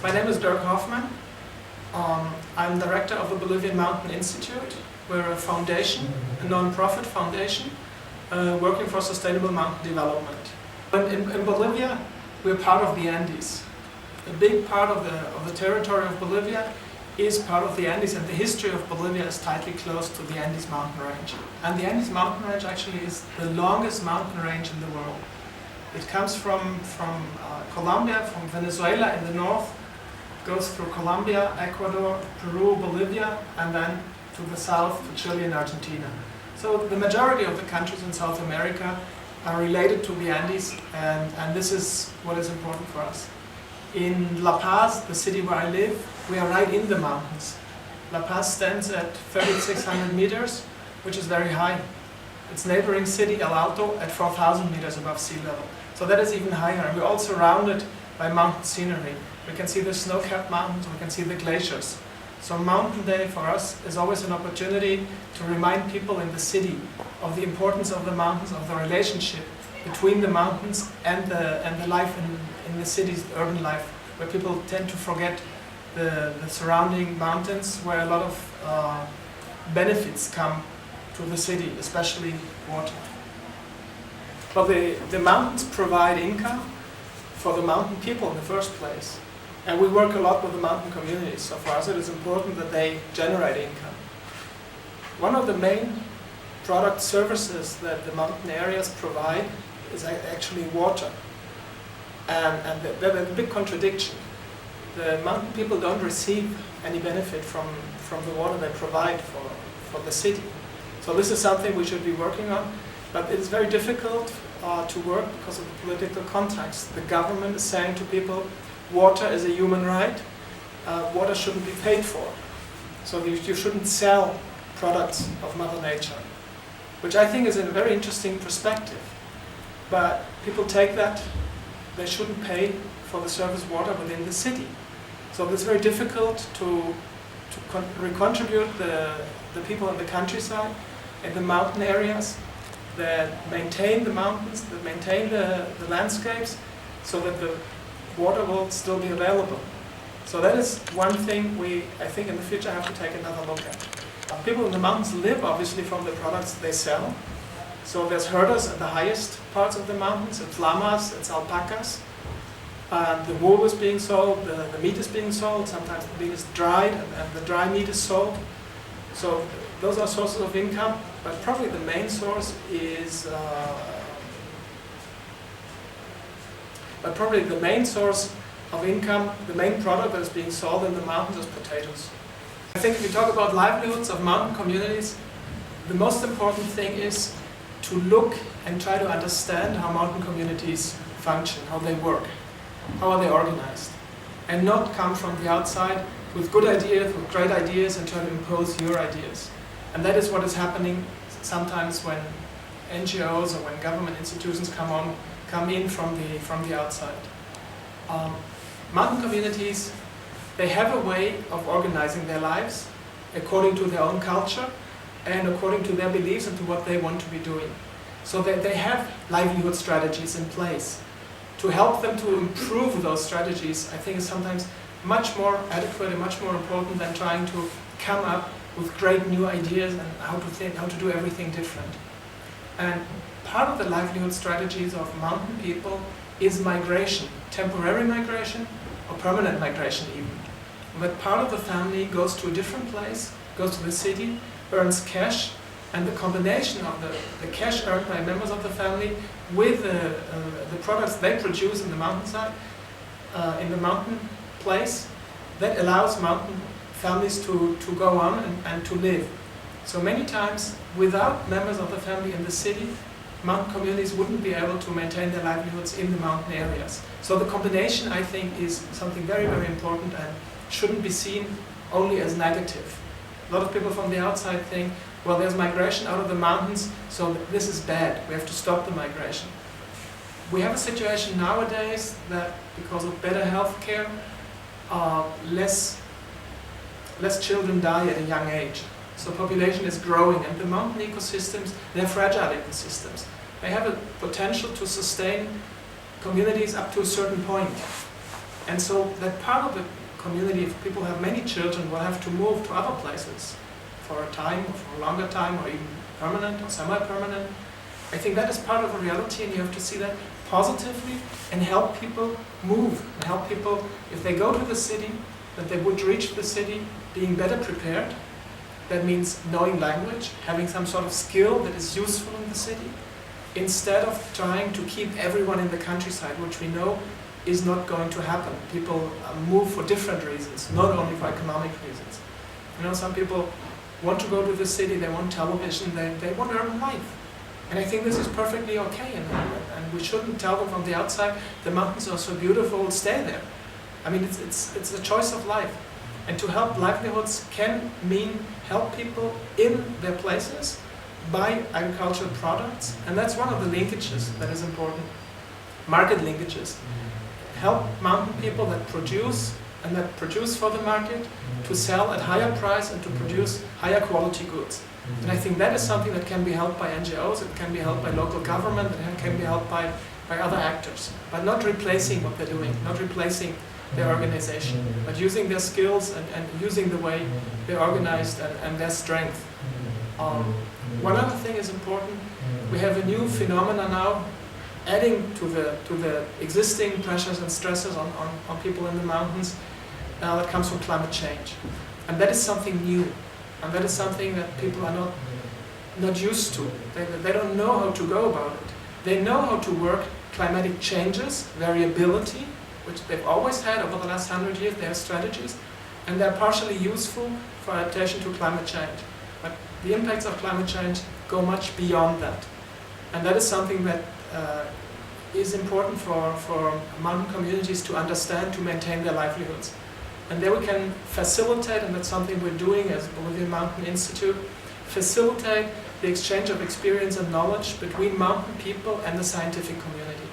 My name is DirkHoffman. I'm director of the Bolivian Mountain Institute. We're a foundation, a non-profit foundation, working for sustainable mountain development. In Bolivia, we're part of the Andes. A big part of the territory of Bolivia is part of the Andes, and the history of Bolivia is tightly close to the Andes mountain range. And the Andes mountain range actually is the longest mountain range in the world. It comes from Colombia, from Venezuela in the north, goes through Colombia, Ecuador, Peru, Bolivia, and then to the south to Chile and Argentina. So the majority of the countries in South America are related to the Andes, and this is what is important for us. In La Paz, the city where I live, we are right in the mountains. La Paz stands at 3,600 meters, which is very high. Its neighboring city, El Alto, at 4,000 meters above sea level. So that is even higher. And we're all surrounded by mountain scenery. We can see the snow-capped mountains, we can see the glaciers. So Mountain Day for us is always an opportunity to remind people in the city of the importance of the mountains, of the relationship between the mountains and the life in the cities, the urban life, where people tend to forget the surrounding mountains, where a lot of benefits come to the city, especially water. Well, the mountains provide income for the mountain people in the first place. And we work a lot with the mountain communities, so for us it is important that they generate income. One of the main product services that the mountain areas provide is actually water. And there's a big contradiction. The mountain people don't receive any benefit from the water they provide for the city. So this is something we should be working on, but it is very difficult to work because of the political context. The government is saying to people, water is a human right, water shouldn't be paid for. So you shouldn't sell products of Mother Nature, which I think is a very interesting perspective. But people take that, they shouldn't pay for the surface water within the city. So it's very difficult to recontribute the people in the countryside, in the mountain areas, that maintain the mountains, that maintain the landscapes, so that the water will still be available. So that is one thing I think in the future have to take another look at. People in the mountains live obviously from the products they sell. So there's herders at the highest parts of the mountains, it's llamas, it's alpacas. The wool is being sold, the meat is being sold, sometimes the meat is dried and the dry meat is sold. So those are sources of income, but probably the main source is of income, the main product that is being sold in the mountains is potatoes. I think if you talk about livelihoods of mountain communities, the most important thing is to look and try to understand how mountain communities function, how they work, how are they organized, and not come from the outside with good ideas, with great ideas, and try to impose your ideas. And that is what is happening sometimes when NGOs or when government institutions come in from the outside. Mountain communities, they have a way of organizing their lives according to their own culture and according to their beliefs and to what they want to be doing. So they have livelihood strategies in place. To help them to improve those strategies, I think is sometimes much more adequate and much more important than trying to come up with great new ideas and how to do everything different. And part of the livelihood strategies of mountain people is migration, temporary migration or permanent migration even. But part of the family goes to a different place, goes to the city, earns cash, and the combination of the cash earned by members of the family with the products they produce in the mountainside, in the mountain place, that allows mountain families to go on and to live. So many times, without members of the family in the city, mountain communities wouldn't be able to maintain their livelihoods in the mountain areas. So the combination, I think, is something very, very important and shouldn't be seen only as negative. A lot of people from the outside think, well, there's migration out of the mountains, so this is bad, we have to stop the migration. We have a situation nowadays that because of better health care, less children die at a young age. So population is growing, and the mountain ecosystems, they're fragile ecosystems. They have a potential to sustain communities up to a certain point. And so that part of the community, if people have many children, will have to move to other places for a time, or for a longer time, or even permanent or semi-permanent. I think that is part of a reality, and you have to see that positively and help people move, and help people, if they go to the city, that they would reach the city being better prepared. That means knowing language, having some sort of skill that is useful in the city, instead of trying to keep everyone in the countryside, which we know is not going to happen. People move for different reasons, not only for economic reasons. You know, some people want to go to the city, they want television, they want urban life. And I think this is perfectly okay, and we shouldn't tell them from the outside, the mountains are so beautiful, stay there. I mean, it's a choice of life. And to help livelihoods can mean help people in their places, buy agricultural products, and that's one of the linkages that is important. Market linkages. Help mountain people that produce for the market to sell at higher price and to produce higher quality goods. And I think that is something that can be helped by NGOs, it can be helped by local government, it can be helped by other actors, but not replacing what they're doing, not replacing their organization, but using their skills and using the way they're organized and their strength. One other thing is important. We have a new phenomena now, adding to the existing pressures and stresses on people in the mountains that comes from climate change. And that is something new. And that is something that people are not used to. They don't know how to go about it. They know how to work climatic changes, variability, which they've always had over the last 100 years. They have strategies, and they're partially useful for adaptation to climate change. But the impacts of climate change go much beyond that. And that is something that is important for mountain communities to understand, to maintain their livelihoods. And there we can facilitate, and that's something we're doing as Bolivian Mountain Institute, facilitate the exchange of experience and knowledge between mountain people and the scientific community.